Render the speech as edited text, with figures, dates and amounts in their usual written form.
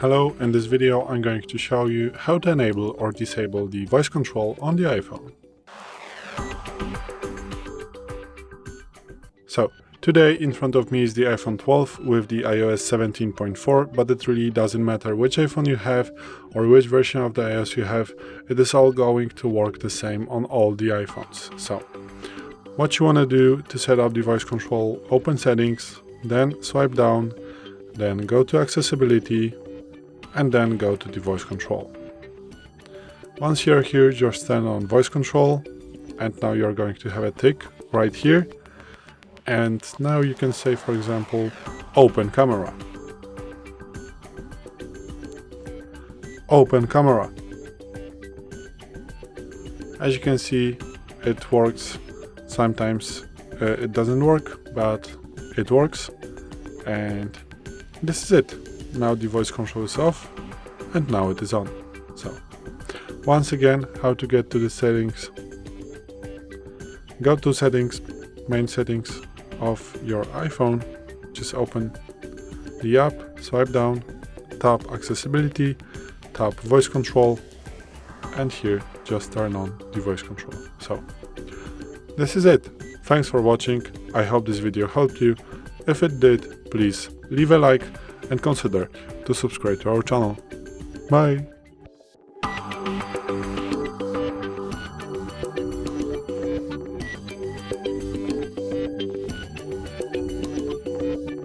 Hello, in this video I'm going to show you how to enable or disable the voice control on the iPhone. So, today in front of me is the iPhone 12 with the iOS 17.4, but it really doesn't matter which iPhone you have or which version of the iOS you have, it is all going to work the same on all the iPhones. So, what you want to do to set up the voice control, open settings, then swipe down, then go to accessibility, and then go to the voice control. Once you're here, just turn on voice control, and now you're going to have a tick right here. And now you can say, for example, open camera. Open camera. As you can see, it works. Sometimes it doesn't work, but it works. And this is it. Now the voice control is off, and now it is on. So, once again, how to get to the settings. Go to settings, main settings of your iPhone. Just open the app, swipe down, tap accessibility, tap voice control, and here just turn on the voice control. So, this is it. Thanks for watching. I hope this video helped you. If it did, please leave a like and consider to subscribe to our channel. Bye!